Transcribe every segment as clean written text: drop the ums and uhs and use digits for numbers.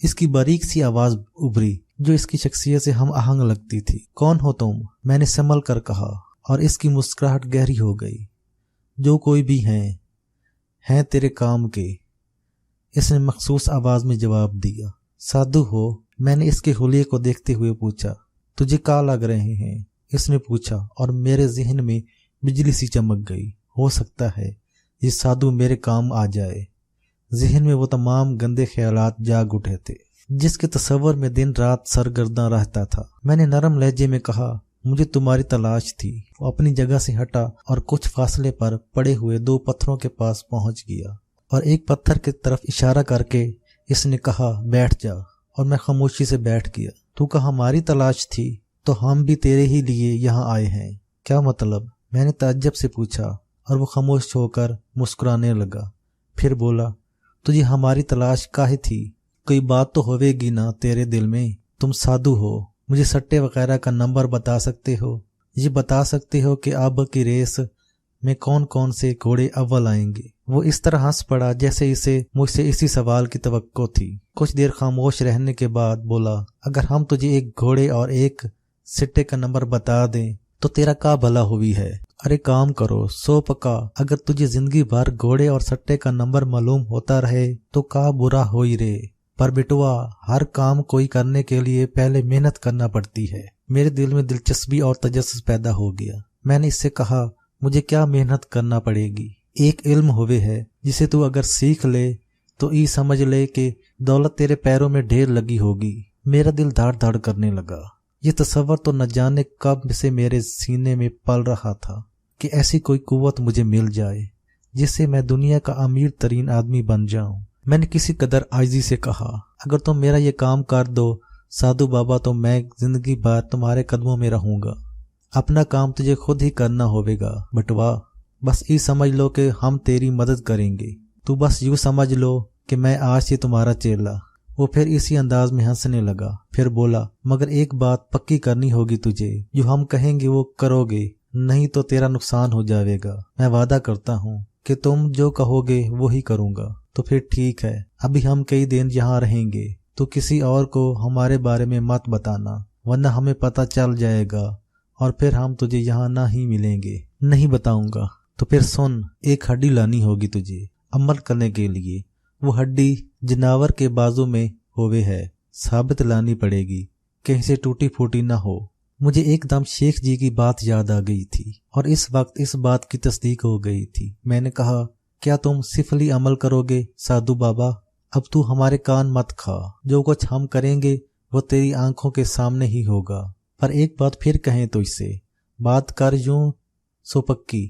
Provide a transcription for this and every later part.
اس کی باریک سی آواز ابھری جو اس کی شخصیت سے ہم آہنگ لگتی تھی۔ کون ہو تم؟ میں نے سنبھل کر کہا اور اس کی مسکراہٹ گہری ہو گئی۔ جو کوئی بھی ہیں تیرے کام کے، اس نے مخصوص آواز میں جواب دیا۔ سادھو ہو؟ میں نے اس کے حلیے کو دیکھتے ہوئے پوچھا۔ تجھے کیا لگ رہے ہیں؟ اس نے پوچھا اور میرے ذہن میں بجلی سی چمک گئی۔ ہو سکتا ہے یہ سادھو میرے کام آ جائے۔ ذہن میں وہ تمام گندے خیالات جاگ اٹھے تھے جس کے تصور میں دن رات سرگرداں رہتا تھا۔ میں نے نرم لہجے میں کہا، مجھے تمہاری تلاش تھی۔ وہ اپنی جگہ سے ہٹا اور کچھ فاصلے پر پڑے ہوئے 2 پتھروں کے پاس پہنچ گیا اور ایک پتھر کی طرف اشارہ کر کے اس نے کہا، بیٹھ جا، اور میں خاموشی سے بیٹھ گیا۔ تو کہا ہماری تلاش تھی تو ہم بھی تیرے ہی لیے یہاں آئے ہیں۔ کیا مطلب؟ میں نے تعجب سے پوچھا اور وہ خاموش ہو کر مسکرانے لگا۔ پھر بولا، تجھے ہماری تلاش کاہے تھی؟ کوئی بات تو ہوئے گی نا تیرے دل میں؟ تم سادھو ہو، مجھے سٹے وغیرہ کا نمبر بتا سکتے ہو؟ یہ بتا سکتے ہو کہ اب کی ریس میں کون کون سے گھوڑے اول آئیں گے؟ وہ اس طرح ہنس پڑا جیسے اسے مجھ سے اسی سوال کی توقع تھی۔ کچھ دیر خاموش رہنے کے بعد بولا، اگر ہم تجھے ایک گھوڑے اور ایک سٹے کا نمبر بتا دیں تو تیرا کیا بھلا ہوئی ہے؟ ارے کام کرو، سو پکا، اگر تجھے زندگی بھر گھوڑے اور سٹے کا نمبر معلوم ہوتا رہے تو کیا برا ہوئی رے؟ پر بٹوا، ہر کام کوئی کرنے کے لیے پہلے محنت کرنا پڑتی ہے۔ میرے دل میں دلچسپی اور تجسس پیدا ہو گیا۔ میں نے اس سے کہا، مجھے کیا محنت کرنا پڑے گی؟ ایک علم ہوئے ہے جسے تو اگر سیکھ لے تو سمجھ لے کہ دولت تیرے پیروں میں ڈھیر لگی ہوگی۔ میرا دل دھڑ دھڑ کرنے لگا۔ یہ تصور تو نہ جانے کب سے میرے سینے میں پل رہا تھا کہ ایسی کوئی قوت مجھے مل جائے جس سے میں دنیا کا امیر ترین آدمی بن جاؤں۔ میں نے کسی قدر عاجزی سے کہا، اگر تم میرا یہ کام کر دو سادھو بابا تو میں زندگی بھر تمہارے قدموں میں رہوں گا۔ اپنا کام تجھے خود ہی کرنا ہوئے گا بٹوا، بس یہ سمجھ لو کہ ہم تیری مدد کریں گے۔ تو بس یوں سمجھ لو کہ میں آج سے تمہارا چیلا۔ وہ پھر اسی انداز میں ہنسنے لگا۔ پھر بولا، مگر ایک بات پکی کرنی ہوگی تجھے، جو ہم کہیں گے وہ کرو گے، نہیں تو تیرا نقصان ہو جائے گا۔ میں وعدہ کرتا ہوں کہ تم جو کہو گے وہی کروں گا۔ تو پھر ٹھیک ہے، ابھی ہم کئی دن یہاں رہیں گے، تو کسی اور کو ہمارے بارے میں مت بتانا ورنہ ہمیں پتہ چل جائے گا اور پھر ہم تجھے یہاں نہ ہی ملیں گے۔ نہیں بتاؤں گا۔ تو پھر سن، ایک ہڈی لانی ہوگی تجھے عمل کرنے کے لیے۔ وہ ہڈی جناور کے بازو میں ہوئے ہے، ثابت لانی پڑے گی، کہیں سے ٹوٹی پھوٹی نہ ہو۔ مجھے ایک دم شیخ جی کی بات یاد آ گئی تھی اور اس وقت اس بات کی تصدیق ہو گئی تھی۔ میں نے کہا، کیا تم سفلی عمل کرو گے سادھو بابا؟ اب تو ہمارے کان مت کھا، جو کچھ ہم کریں گے وہ تیری آنکھوں کے سامنے ہی ہوگا۔ پر ایک بات پھر کہیں تو اس سے بات کر یوں سو پکی،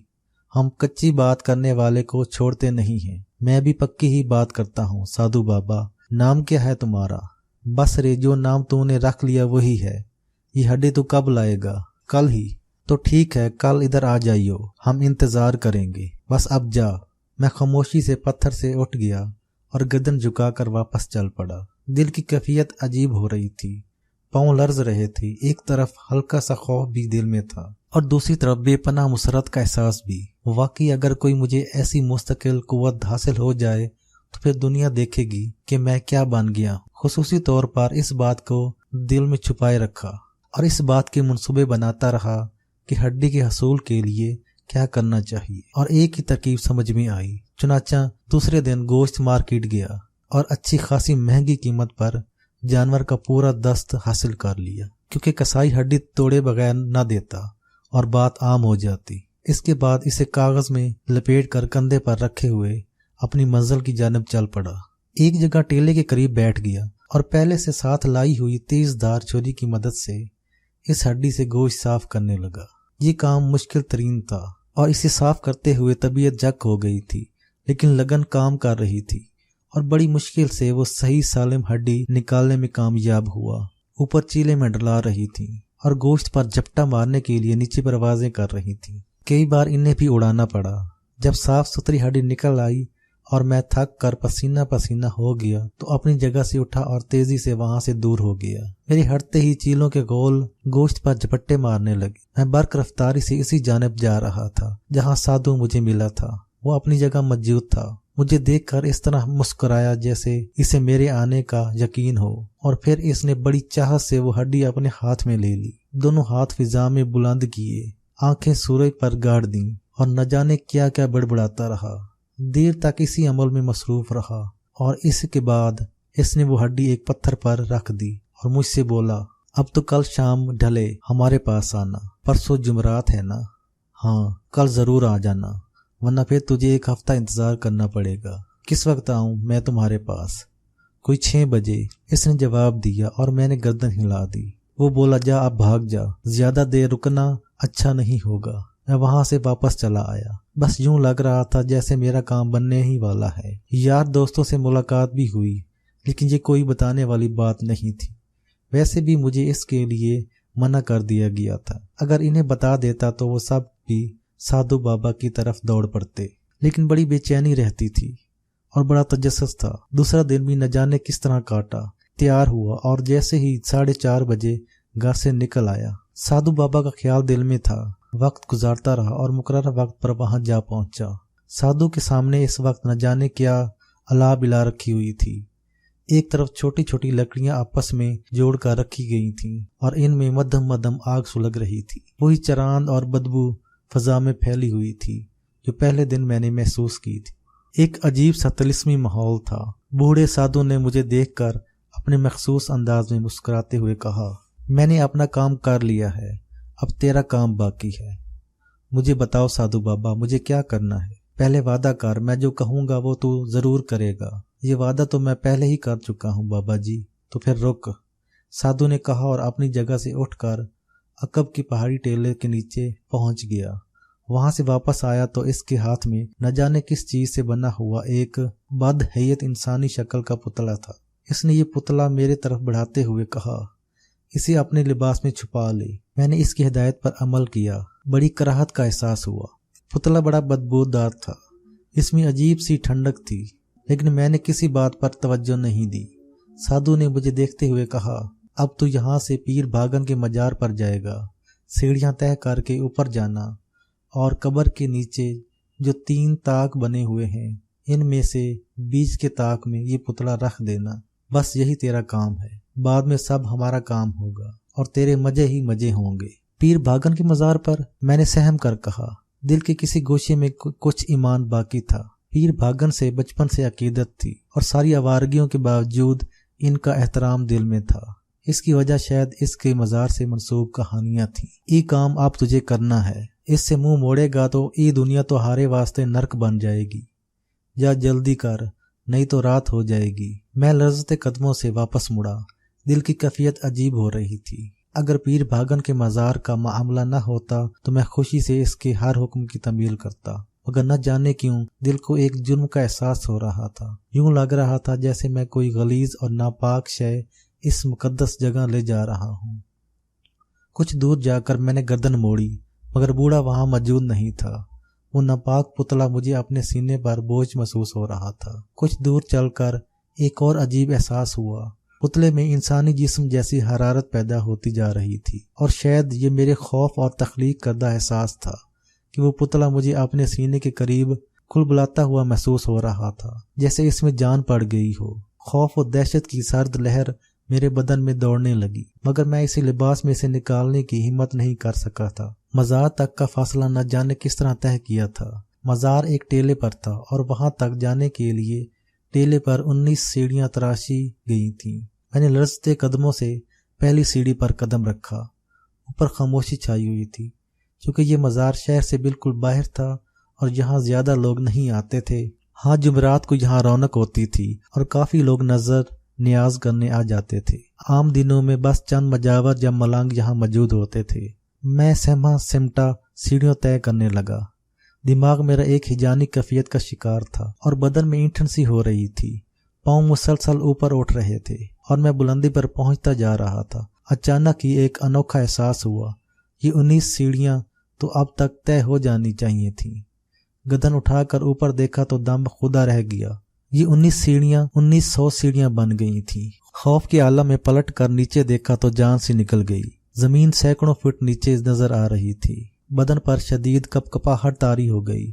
ہم کچی بات کرنے والے کو چھوڑتے نہیں ہیں۔ میں بھی پکی ہی بات کرتا ہوں سادھو بابا۔ نام کیا ہے تمہارا؟ بس رے، جو نام تو نے رکھ لیا وہی ہے۔ یہ ہڈی تو کب لائے گا؟ کل ہی۔ تو ٹھیک ہے، کل ادھر آ جائیو، ہم انتظار کریں گے۔ بس اب جا۔ میں خاموشی سے پتھر سے اٹھ گیا اور گردن جھکا کر واپس چل پڑا۔ دل کی کیفیت عجیب ہو رہی تھی، پاؤں لرز رہے تھے۔ ایک طرف ہلکا سا خوف بھی دل میں تھا اور دوسری طرف بے پناہ مسرت کا احساس بھی۔ واقعی اگر کوئی مجھے ایسی مستقل قوت حاصل ہو جائے تو پھر دنیا دیکھے گی کہ میں کیا بن گیا۔ خصوصی طور پر اس بات کو دل میں چھپائے رکھا اور اس بات کے منصوبے بناتا رہا کہ ہڈی کے حصول کے لیے کیا کرنا چاہیے، اور ایک ہی ترکیب سمجھ میں آئی۔ چنانچہ دوسرے دن گوشت مارکیٹ گیا اور اچھی خاصی مہنگی قیمت پر جانور کا پورا دست حاصل کر لیا، کیونکہ کسائی ہڈی توڑے بغیر نہ دیتا اور بات عام ہو جاتی۔ اس کے بعد اسے کاغذ میں لپیٹ کر کندھے پر رکھے ہوئے اپنی منزل کی جانب چل پڑا۔ ایک جگہ ٹیلے کے قریب بیٹھ گیا اور پہلے سے ساتھ لائی ہوئی تیز دھار چھری کی مدد سے اس ہڈی سے گوشت صاف کرنے لگا۔ یہ کام مشکل ترین تھا اور اسے صاف کرتے ہوئے طبیعت جک ہو گئی تھی، لیکن لگن کام کر رہی تھی اور بڑی مشکل سے وہ صحیح سالم ہڈی نکالنے میں کامیاب ہوا۔ اوپر چیلے میں ڈلا رہی تھی اور گوشت پر جھپٹا مارنے کے لیے نیچے پروازیں کر رہی تھی۔ کئی بار انہیں بھی اڑانا پڑا۔ جب صاف ستھری ہڈی نکل آئی اور میں تھک کر پسینہ پسینہ ہو گیا تو اپنی جگہ سے اٹھا اور تیزی سے وہاں سے دور ہو گیا۔ میرے ہٹتے ہی چیلوں کے گول گوشت پر جھپٹے مارنے لگے۔ میں برق رفتاری سے اسی جانب جا رہا تھا جہاں سادھو مجھے ملا تھا۔ وہ اپنی جگہ موجود تھا مجھے دیکھ کر اس طرح مسکرایا جیسے اسے میرے آنے کا یقین ہو، اور پھر اس نے بڑی چاہت سے وہ ہڈی اپنے ہاتھ میں لے لی، دونوں ہاتھ فضا میں بلند کیے، آنکھیں سورج پر گاڑ دیں اور نہ جانے کیا کیا بڑبڑاتا رہا۔ دیر تک اسی عمل میں مصروف رہا، اور اس کے بعد اس نے وہ ہڈی ایک پتھر پر رکھ دی اور مجھ سے بولا، اب تو کل شام ڈھلے ہمارے پاس آنا، پرسوں جمعرات ہے نا؟ ہاں، کل ضرور آ جانا، ورنہ پھر تجھے ایک ہفتہ انتظار کرنا پڑے گا۔ کس وقت آؤں میں تمہارے پاس؟ کوئی 6 بجے، اس نے جواب دیا، اور میں نے گردن ہلا دی۔ وہ بولا، جا اب بھاگ جا، زیادہ دیر رکنا اچھا نہیں ہوگا۔ میں وہاں سے واپس چلا آیا۔ بس یوں لگ رہا تھا جیسے میرا کام بننے ہی والا ہے۔ یار دوستوں سے ملاقات بھی ہوئی، لیکن یہ کوئی بتانے والی بات نہیں تھی۔ ویسے بھی مجھے اس کے لیے منع کر دیا گیا تھا۔ اگر انہیں بتا دیتا تو وہ سب بھی سادھو بابا کی طرف دوڑ پڑتے، لیکن بڑی بے چینی رہتی تھی اور بڑا تجسس تھا۔ دوسرا دن بھی نہ جانے کس طرح کاٹا۔ تیار ہوا اور جیسے ہی 4:30 بجے گھر سے نکل آیا۔ سادھو بابا کا خیال دل میں تھا۔ وقت گزارتا رہا اور مقررہ وقت پر وہاں جا پہنچا۔ سادھو کے سامنے اس وقت نہ جانے کیا الا بلا رکھی ہوئی تھی۔ ایک طرف چھوٹی چھوٹی لکڑیاں آپس میں جوڑ کر رکھی گئی تھیں اور ان میں مدھم مدھم آگ سلگ رہی تھی۔ وہی چراند اور بدبو فضا میں پھیلی ہوئی تھی جو پہلے دن میں نے محسوس کی تھی۔ ایک عجیب سا طلسمی ماحول تھا۔ بوڑھے سادھو نے مجھے دیکھ کر اپنے مخصوص انداز میں مسکراتے ہوئے کہا، میں نے اپنا کام کر لیا ہے، اب تیرا کام باقی ہے۔ مجھے بتاؤ سادھو بابا، مجھے کیا کرنا ہے؟ پہلے وعدہ کر، میں جو کہوں گا وہ تو ضرور کرے گا۔ یہ وعدہ تو میں پہلے ہی کر چکا ہوں بابا جی۔ تو پھر رک، سادھو نے کہا اور اپنی جگہ سے اٹھ کر عقب کی پہاڑی ٹیلے کے نیچے پہنچ گیا۔ وہاں سے واپس آیا تو اس کے ہاتھ میں نہ جانے کس چیز سے بنا ہوا ایک بدہیئت انسانی شکل کا پتلا تھا۔ اس نے یہ پتلا میرے طرف بڑھاتے ہوئے کہا، اسے اپنے لباس میں چھپا لے۔ میں نے اس کی ہدایت پر عمل کیا۔ بڑی کراہت کا احساس ہوا۔ پتلا بڑا بدبودار تھا، اس میں عجیب سی ٹھنڈک تھی، لیکن میں نے کسی بات پر توجہ نہیں دی۔ سادھو نے مجھے دیکھتے ہوئے کہا، اب تو یہاں سے پیر بھاگن کے مزار پر جائے گا، سیڑھیاں طے کر کے اوپر جانا اور قبر کے نیچے جو 3 طاق بنے ہوئے ہیں ان میں سے بیچ کے طاق میں یہ پتلا رکھ دینا۔ بس یہی تیرا کام ہے، بعد میں سب ہمارا کام ہوگا اور تیرے مزے ہی مزے ہوں گے۔ پیر بھاگن کے مزار پر؟ میں نے سہم کر کہا۔ دل کے کسی گوشے میں کچھ ایمان باقی تھا۔ پیر بھاگن سے بچپن سے عقیدت تھی اور ساری آوارگیوں کے باوجود ان کا احترام دل میں تھا۔ اس کی وجہ شاید اس کے مزار سے منسوب کہانیاں تھیں۔ یہ کام اب تجھے کرنا ہے، اس سے منہ موڑے گا تو یہ دنیا تمہارے واسطے نرک بن جائے گی۔ جا جلدی کر، نہیں تو رات ہو جائے گی۔ میں لرزتے قدموں سے واپس مڑا۔ دل کی کیفیت عجیب ہو رہی تھی۔ اگر پیر بھاگن کے مزار کا معاملہ نہ ہوتا تو میں خوشی سے اس کے ہر حکم کی تعمیل کرتا، مگر نہ جانے کیوں دل کو ایک جرم کا احساس ہو رہا تھا۔ یوں لگ رہا تھا جیسے میں کوئی غلیظ اور ناپاک شے اس مقدس جگہ لے جا رہا ہوں۔ کچھ دور جا کر میں نے گردن موڑی، مگر بوڑھا وہاں موجود نہیں تھا۔ وہ ناپاک پتلا مجھے اپنے سینے پر بوجھ محسوس ہو رہا تھا۔ کچھ دور چل کر ایک اور عجیب احساس ہوا۔ پتلے میں انسانی جسم جیسی حرارت پیدا ہوتی جا رہی تھی، اور شاید یہ میرے خوف اور تخلیق کردہ احساس تھا کہ وہ پتلا مجھے اپنے سینے کے قریب کھلبلاتا ہوا محسوس ہو رہا تھا، جیسے اس میں جان پڑ گئی ہو۔ خوف و دہشت کی سرد لہر میرے بدن میں دوڑنے لگی، مگر میں اسے لباس میں سے نکالنے کی ہمت نہیں کر سکا تھا۔ مزار تک کا فاصلہ نہ جانے کس طرح طے کیا تھا۔ مزار ایک ٹیلے پر تھا اور وہاں تک جانے کے لیے ٹیلے پر 19 سیڑھیاں تراشی گئی تھیں۔ میں نے لرزتے قدموں سے پہلی سیڑھی پر قدم رکھا۔ اوپر خاموشی چھائی ہوئی تھی، چونکہ یہ مزار شہر سے بالکل باہر تھا اور یہاں زیادہ لوگ نہیں آتے تھے۔ ہاں، جمعرات کو یہاں رونق ہوتی تھی اور کافی لوگ نظر نیاز کرنے آ جاتے تھے۔ عام دنوں میں بس چند مجاور یا ملنگ یہاں موجود ہوتے تھے۔ میں سہما سمٹا سیڑھیوں طے کرنے لگا۔ دماغ میرا ایک ہیجانی کیفیت کا شکار تھا اور بدن میں اینٹھن سی ہو رہی تھی۔ پاؤں مسلسل اوپر اٹھ رہے تھے اور میں بلندی پر پہنچتا جا رہا تھا۔ اچانک ہی ایک انوکھا احساس ہوا۔ یہ 19 سیڑھیاں تو اب تک طے ہو جانی چاہیے تھیں۔ گردن اٹھا کر اوپر دیکھا تو دم خدا رہ گیا۔ یہ 19 سیڑھیاں 1900 سیڑھیاں بن گئی تھیں۔ خوف کے عالم میں پلٹ کر نیچے دیکھا تو جان سی نکل گئی۔ زمین سینکڑوں فٹ نیچے نظر آ رہی تھی۔ بدن پر شدید کپکپاہٹ طاری ہو گئی۔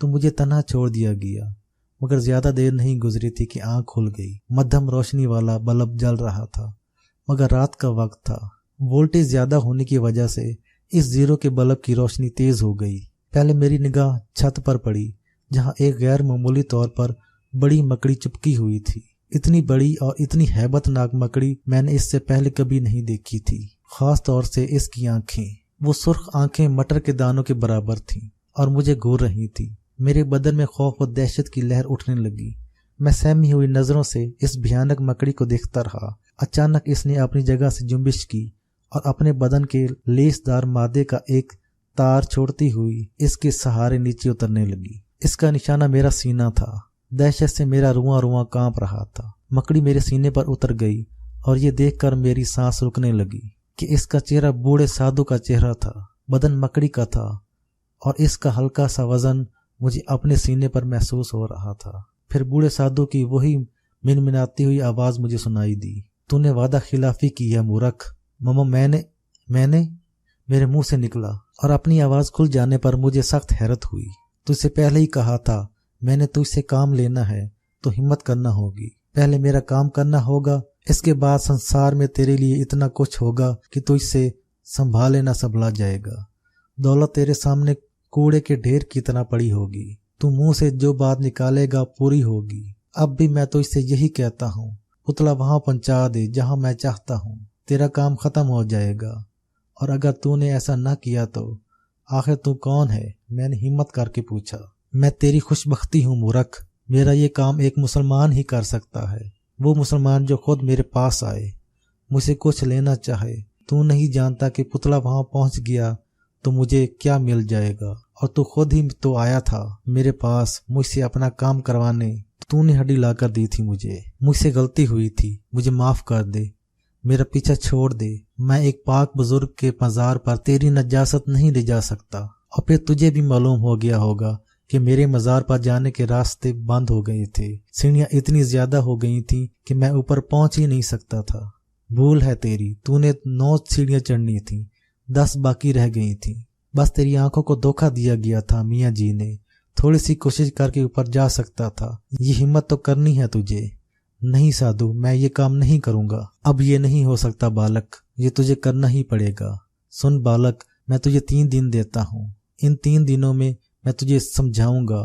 تو مجھے تنہا چھوڑ دیا گیا، مگر زیادہ دیر نہیں گزری تھی کہ آنکھ کھل گئی۔ مدھم روشنی والا بلب جل رہا تھا، مگر رات کا وقت تھا۔ وولٹیج زیادہ ہونے کی وجہ سے اس زیرو کے بلب کی روشنی تیز ہو گئی۔ پہلے میری نگاہ چھت پر پڑی، جہاں ایک غیر معمولی طور پر بڑی مکڑی چپکی ہوئی تھی۔ اتنی بڑی اور اتنی ہیبت ناک مکڑی میں نے اس سے پہلے کبھی نہیں دیکھی تھی، خاص طور سے اس کی آنکھیں۔ وہ سرخ آنکھیں مٹر کے دانوں کے برابر تھیں اور مجھے گھور رہی تھیں۔ میرے بدن میں خوف و دہشت کی لہر اٹھنے لگی۔ میں سہمی ہوئی نظروں سے اس بھیانک مکڑی کو دیکھتا رہا۔ اچانک اس نے اپنی جگہ سے جنبش کی اور اپنے بدن کے لیس دار مادے کا ایک تار چھوڑتی ہوئی اس کے سہارے نیچے اترنے لگی۔ اس کا نشانہ میرا سینہ تھا۔ دہشت سے میرا رواں رواں کانپ رہا تھا۔ مکڑی میرے سینے پر اتر گئی اور یہ دیکھ کر میری سانس رکنے لگی کہ اس کا چہرہ بوڑھے سادھو کا چہرہ تھا۔ بدن مکڑی کا تھا اور اس کا ہلکا سا وزن مجھے اپنے سینے پر محسوس ہو رہا تھا۔ پھر بوڑھے سادھو کی وہی منمناتی ہوئی آواز مجھے سنائی دی، تو نے وعدہ خلافی کی ہے مورخ۔ ماما میں نے میرے منہ سے نکلا اور اپنی آواز کھل جانے پر مجھے سخت حیرت ہوئی۔ تجھ سے پہلے ہی کہا تھا، میں نے تجھ سے کام لینا ہے تو ہمت کرنا ہوگی۔ پہلے میرا کام کرنا ہوگا، اس کے بعد سنسار میں تیرے لیے اتنا کچھ ہوگا کہ تجھ سے سنبھالے نہ سنبھلا جائے گا۔ دولت تیرے سامنے کوڑے کے ڈھیر کی طرح پڑی ہوگی، تو منہ سے جو بات نکالے گا پوری ہوگی۔ اب بھی میں تجھ سے یہی کہتا ہوں، پتلا وہاں پہنچا دے جہاں میں چاہتا ہوں، تیرا کام ختم ہو جائے گا۔ اور اگر تو نے ایسا نہ کیا تو آخر تو کون ہے؟ میں نے ہمت کر کے پوچھا۔ میں تیری خوش بختی ہوں مورخ، میرا یہ کام ایک مسلمان ہی کر سکتا ہے، وہ مسلمان جو خود میرے پاس آئے، مجھ سے کچھ لینا چاہے۔ تو نہیں جانتا کہ پتلا وہاں پہنچ گیا تو مجھے کیا مل جائے گا، اور تو خود ہی تو آیا تھا میرے پاس مجھ سے اپنا کام کروانے۔ تو نے ہڈی لا کر دی تھی مجھ سے غلطی ہوئی تھی، مجھے معاف کر دے، میرا پیچھا چھوڑ دے۔ میں ایک پاک بزرگ کے مزار پر تیری نجاست نہیں لے جا سکتا۔ اور پھر تجھے بھی معلوم ہو گیا ہوگا کہ میرے مزار پر جانے کے راستے بند ہو گئے تھے، سیڑھیاں اتنی زیادہ ہو گئی تھیں کہ میں اوپر پہنچ ہی نہیں سکتا تھا۔ بھول ہے تیری، تو نے 9 سیڑھیاں چڑھنی تھیں، 10 باقی رہ گئی تھیں۔ بس تیری آنکھوں کو دھوکہ دیا گیا تھا میاں جی نے، تھوڑی سی کوشش کر کے اوپر جا سکتا تھا۔ یہ ہمت تو کرنی ہے تجھے۔ نہیں سادھو، میں یہ کام نہیں کروں گا۔ اب یہ نہیں ہو سکتا بالک، یہ تجھے کرنا ہی پڑے گا۔ سن بالک، میں تجھے 3 دن دیتا ہوں، ان 3 دنوں میں میں تجھے سمجھاؤں گا،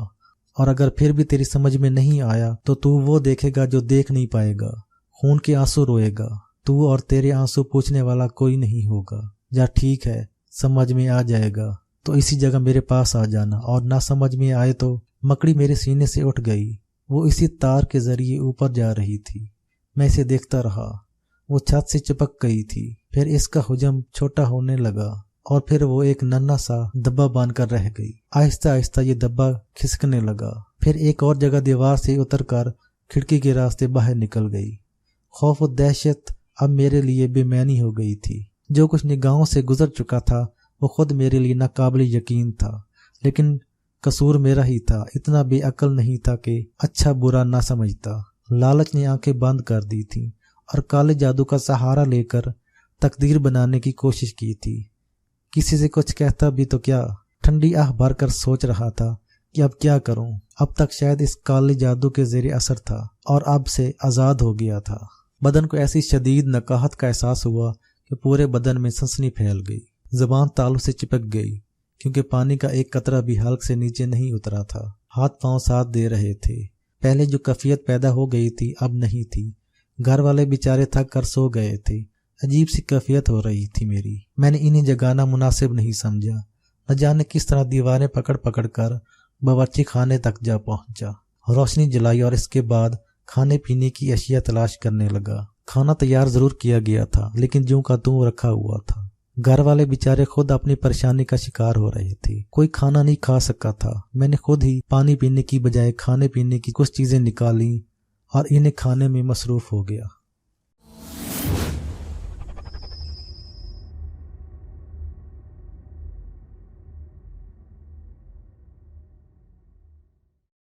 اور اگر پھر بھی تیری سمجھ میں نہیں آیا تو وہ دیکھے گا جو دیکھ نہیں پائے گا، خون کے آنسو روئے گا۔ تو اور تیرے آنسو پوچھنے والا کوئی نہیں ہوگا۔ جا ٹھیک ہے، سمجھ میں آ جائے گا تو اسی جگہ میرے پاس آ جانا، اور نہ سمجھ میں آئے تو۔ مکڑی میرے سینے سے اٹھ گئی، وہ اسی تار کے ذریعے اوپر جا رہی تھی۔ میں اسے دیکھتا رہا، وہ چھت سے چپک گئی تھی، پھر اس کا حجم چھوٹا ہونے لگا اور پھر وہ ایک ننھا سا دبا بن کر رہ گئی۔ آہستہ آہستہ یہ دبا کھسکنے لگا، پھر ایک اور جگہ دیوار سے اتر کر کھڑکی کے راستے باہر نکل گئی۔ خوف و دہشت اب میرے لیے بے معنی ہو گئی تھی۔ جو کچھ نگاہوں سے گزر چکا تھا وہ خود میرے لیے ناقابل یقین تھا، لیکن قصور میرا ہی تھا۔ اتنا بے عقل نہیں تھا کہ اچھا برا نہ سمجھتا۔ لالچ نے آنکھیں بند کر دی تھی اور کالے جادو کا سہارا لے کر تقدیر بنانے کی کوشش کی تھی۔ کسی سے کچھ کہتا بھی تو کیا؟ ٹھنڈی آہ بھر کر سوچ رہا تھا کہ اب کیا کروں۔ اب تک شاید اس کالے جادو کے زیر اثر تھا اور اب سے آزاد ہو گیا تھا۔ بدن کو ایسی شدید نکاہت کا احساس ہوا کہ پورے بدن میں سنسنی پھیل گئی۔ زبان تالو سے چپک گئی کیونکہ پانی کا ایک قطرہ بھی حلق سے نیچے نہیں اترا تھا۔ ہاتھ پاؤں ساتھ دے رہے تھے۔ پہلے جو کیفیت پیدا ہو گئی تھی اب نہیں تھی۔ گھر والے بیچارے تھک کر سو گئے تھے۔ عجیب سی کیفیت ہو رہی تھی میری۔ میں نے انہیں جگانا مناسب نہیں سمجھا۔ نہ جانے کس طرح دیواریں پکڑ پکڑ کر باورچی خانے تک جا پہنچا۔ روشنی جلائی اور اس کے بعد کھانے پینے کی اشیاء تلاش کرنے لگا۔ کھانا تیار ضرور کیا گیا تھا لیکن جوں کا توں رکھا ہوا تھا۔ گھر والے بیچارے خود اپنی پریشانی کا شکار ہو رہے تھے۔ کوئی کھانا نہیں کھا سکا تھا۔ میں نے خود ہی پانی پینے کی بجائے کھانے پینے کی کچھ چیزیں نکالیں اور انہیں کھانے میں مصروف ہو گیا۔